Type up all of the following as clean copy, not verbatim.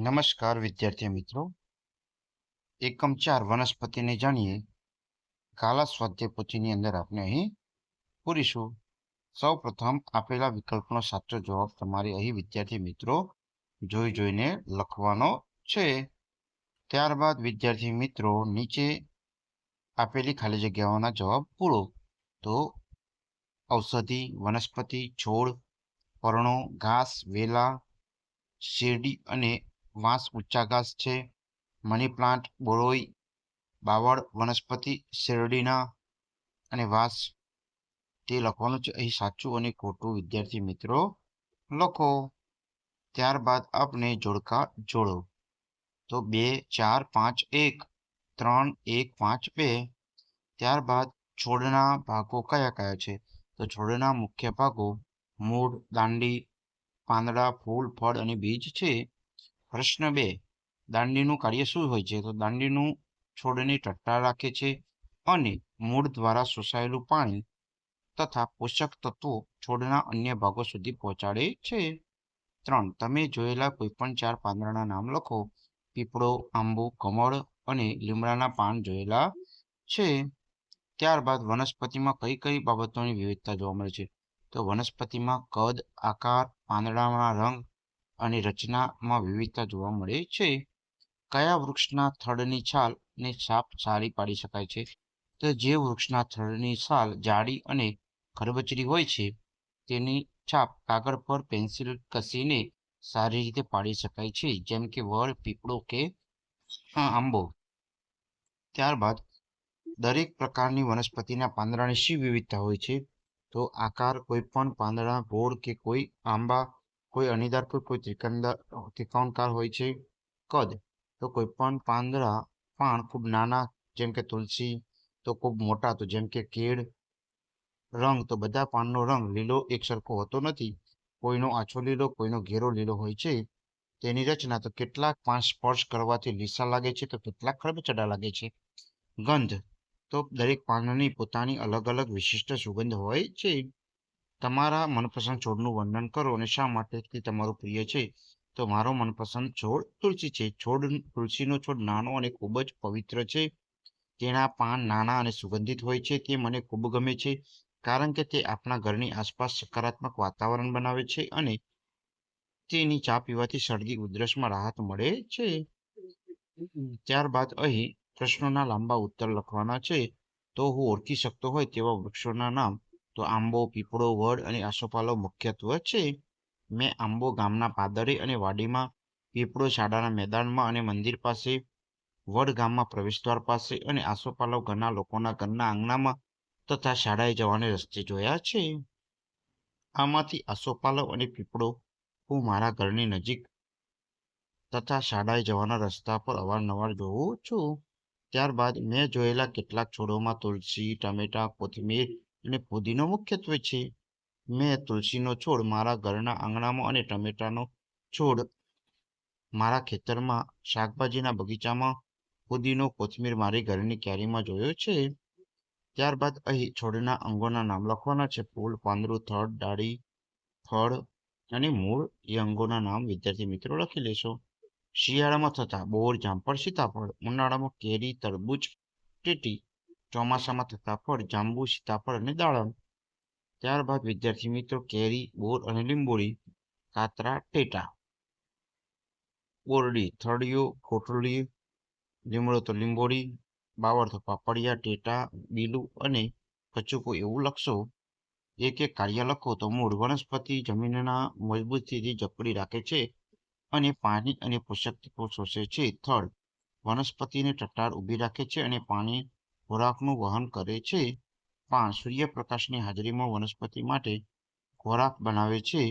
નમસ્કાર વિદ્યાર્થી મિત્રો. એકમ 4 વનસ્પતિને જાણીએ. કાલા સ્વાધ્યાય પોથીની અંદર આપણે અહીં પૂરીશું. સૌપ્રથમ આપેલા વિકલ્પનો સાચો જવાબ તમારે અહીં વિદ્યાર્થી મિત્રો જોઈને લખવાનો છે. ત્યારબાદ વિદ્યાર્થી મિત્રો નીચે આપેલી ખાલી જગ્યાઓના જવાબ પૂરો. તો ઔષધિ, વનસ્પતિ, છોડ, પર્ણો, ઘાસ, વેલા, શેરડી અને વાંસ ઊંચા ઘાસ છે. મની પ્લાન્ટ, બોરોઈ, બાવળ, વનસ્પતિ, શેરડીના અને વાંસ તે લખવાનું છે. અહીં સાચું અને ખોટું વિદ્યાર્થી મિત્રો લખો. ત્યારબાદ આપણે જોડકા જોડો. તો 2 4 5 1 3 1 5 2. ત્યારબાદ છોડના ભાગો કયા કયા છે? તો છોડના મુખ્ય ભાગો મૂળ, દાંડી, પાંદડા, ફૂલ, ફળ અને બીજ છે. પ્રશ્ન 2, દાંડીનું કાર્ય શું હોય છે? તો દાંડીનું છોડને ટટ્ટાર રાખે છે અને મૂળ દ્વારા શોષાયેલું પાણી તથા પોષક તત્વો છોડના અન્ય ભાગો સુધી પહોંચાડે છે. 3, તમે જોયેલા કોઈપણ 4 પાંદડાના નામ લખો. પીપળો, આંબો, કમળ અને લીમડાના પાન જોયેલા છે. ત્યારબાદ વનસ્પતિમાં કઈ કઈ બાબતોની વિવિધતા જોવા મળે છે? તો વનસ્પતિમાં કદ, આકાર, પાંદડાના રંગ અને રચનામાં વિવિધતા જોવા મળે છે. કયા વૃક્ષના થડની છાલને સાફ સારી પાડી શકાય છે? તો જે વૃક્ષના થડની છાલ જાડી અને ખરબચડી હોય છે તેની છાપ કાગળ પર પેન્સિલ કસીને સારી રીતે પાડી શકાય છે, જેમ કે વડ, પીપળો કે આંબો. ત્યારબાદ દરેક પ્રકારની વનસ્પતિના પાંદડાની શી વિવિધતા હોય છે? તો આકાર, કોઈ પણ પાંદડા ગોળ કે કોઈ આંબા કોઈ અણીદાર કોઈ ત્રિકોણાકાર હોય છે. કદ, તો કોઈ પણ પાન ખૂબ નાના જેમ કે તુલસી, તો ખૂબ મોટા તો જેમ કે કેળ. રંગ, તો બધા પાનનો રંગ લીલો એકસરખો હોતો નથી. કોઈનો આછો લીલો, કોઈનો ઘેરો લીલો હોય છે. તેની રચના, તો કેટલાક પાન સ્પર્શ કરવાથી લીસા લાગે છે તો કેટલાક ખરબચડા લાગે છે. ગંધ, તો દરેક પાનની પોતાની અલગ અલગ વિશિષ્ટ સુગંધ હોય છે. તમારા મનપસંદ છોડનું વર્ણન કરો અને શા માટે તે તમારું પ્રિય છે? તો મારો મનપસંદ છોડ તુલસી છે. તુલસીનો છોડ નાનો અને ખૂબ જ પવિત્ર છે. તેના પાન નાના અને સુગંધિત હોય છે. તે મને ખૂબ ગમે છે કારણ કે તે આપણા ઘરની આસપાસ સકારાત્મક વાતાવરણ બનાવે છે અને તેની ચા પીવાથી શરદી ઉધરસમાં રાહત મળે છે. ત્યારબાદ અહીં પ્રશ્નોના લાંબા ઉત્તર લખવાના છે. તો હું ઓળખી શકતો હોય તેવા વૃક્ષોના નામ, તો આંબો, પીપળો, વડ અને આસોપાલવ મુખ્યત્વે છે. મેં આંબો ગામના પાદરે અને વાડીમાં, પીપળો શાળાના મેદાનમાં અને મંદિર પાસે, વડ ગામમાં પ્રવેશદ્વાર પાસે અને આસોપાલવ ઘરના લોકોના ઘરના આંગણામાં તથા શાળાએ જવાને રસ્તે જોયા છે. આમાંથી આસોપાલવ અને પીપળો હું મારા ઘરની નજીક તથા શાળાએ જવાના રસ્તા પર અવારનવાર જોઉં છું. ત્યારબાદ મેં જોયેલા કેટલાક છોડોમાં તુલસી, ટમેટા, કોથમીર અને પુદીનો મુખ્યત્વે છે. મેં તુલસીનો છોડ મારા ઘરના આંગણામાં અને ટમેટાનો છોડ મારા ખેતરમાં, શાકભાજીના બગીચામાં, પુદીનો, કોથમીર મારી ઘરની ક્યારીમાં જોયો છે. ત્યારબાદ અહીં છોડના અંગોના નામ લખવાના છે. ફૂલ, પાંદડું, થડ, ડાળી, ફળ અને મૂળ એ અંગોના નામ વિદ્યાર્થી મિત્રો લખી લેશો. શિયાળામાં થતા બોર, જામફળ, સીતાફળ. ઉનાળામાં કેરી, તરબૂચ, ટેટી. ચોમાસામાં થતા ફળ જાંબુ, સીતાફળ અને દાડમ. ત્યારબાદ વિદ્યાર્થી મિત્રો કેરી, બોર અને લીંબોળી. કાતરા, ટેટા. બોરડી, થળિયો, કોટડી. લીમડો તો લીંબોળી. બાવળ તો પાપડિયા, ટેટા, બીલું અને કચુકો એવું લખશો. એક એક કાર્ય લખો. તો મૂળ, વનસ્પતિ જમીનના મજબૂતીથી જકડી રાખે છે અને પાણી અને પોષક તત્વો શોષે છે. થડ, વનસ્પતિને ટટ્ટાર ઊભી રાખે છે અને પાણી ખોરાકનું વહન કરે છે. પાન, સૂર્યપ્રકાશની હાજરીમાં વનસ્પતિ માટે ખોરાક બનાવે છે.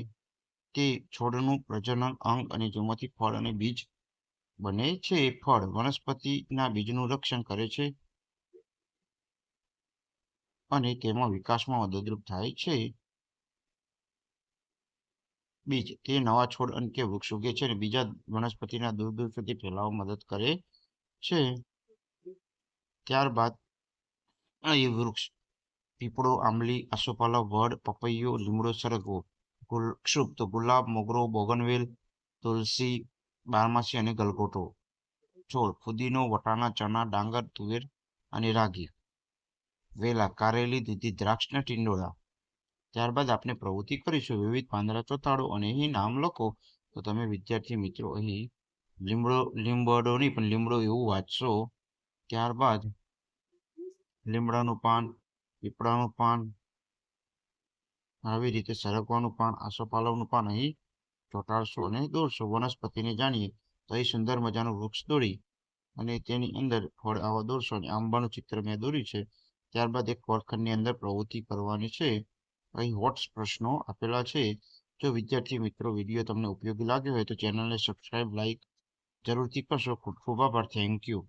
તે છોડનું પ્રજનન અંગ અને જેમાંથી ફળ અને બીજ બને છે. ફળ, વનસ્પતિના બીજનું રક્ષણ કરે છે અને તેમાં વિકાસમાં મદદરૂપ થાય છે. બીજ, તે નવા છોડ અને કે વૃક્ષ ઉગે છે અને બીજા વનસ્પતિના દૂર દૂર સુધી ફેલાવવામાં મદદ કરે છે. ત્યારબાદ અહીં વૃક્ષ, પીપળો, આંબલી, આસોપાલવ, વડ, પપૈયો, લીમડો, સરગવો. શુભ, તો ગુલાબ, મોગરો, બોગનવેલ, તુલસી, બારમાસી અને ગલગોટો, છોડ, ફુદીનો, વટાણા, ચણા, ડાંગર, તુવેર અને રાગી, વેલા, કારેલી, દૂધી, દ્રાક્ષના ટિંડોળા. ત્યારબાદ આપણે પ્રવૃત્તિ કરીશું. વિવિધ પાંદડા ચોંટાડો અને અહીં નામ લખો. તો તમે વિદ્યાર્થી મિત્રો અહીં લીમડો નહીં પણ લીમડો એવું વાંચશો. ત્યારબાદ લીમડાનું પાન, પીપળાનું પાન, આવી રીતે સરગવાનું પાન, આસોપાલવનું પાન અહીં ચોંટાડશો અને દોરશો. વનસ્પતિને જાણીએ તો અહીં સુંદર મજાનું વૃક્ષ દોરી અને તેની અંદર ફળ આવા દોરશો અને આંબાનું ચિત્ર મેં દોર્યું છે. ત્યારબાદ એક વર્ગખંડની અંદર પ્રવૃત્તિ કરવાની છે. અહીં હોટ પ્રશ્નો આપેલા છે. જો વિદ્યાર્થી મિત્રો વિડીયો તમને ઉપયોગી લાગ્યો હોય તો ચેનલને સબસ્ક્રાઇબ, લાઇક જરૂરથી કરશો. ખૂબ ખૂબ આભાર. Thank you.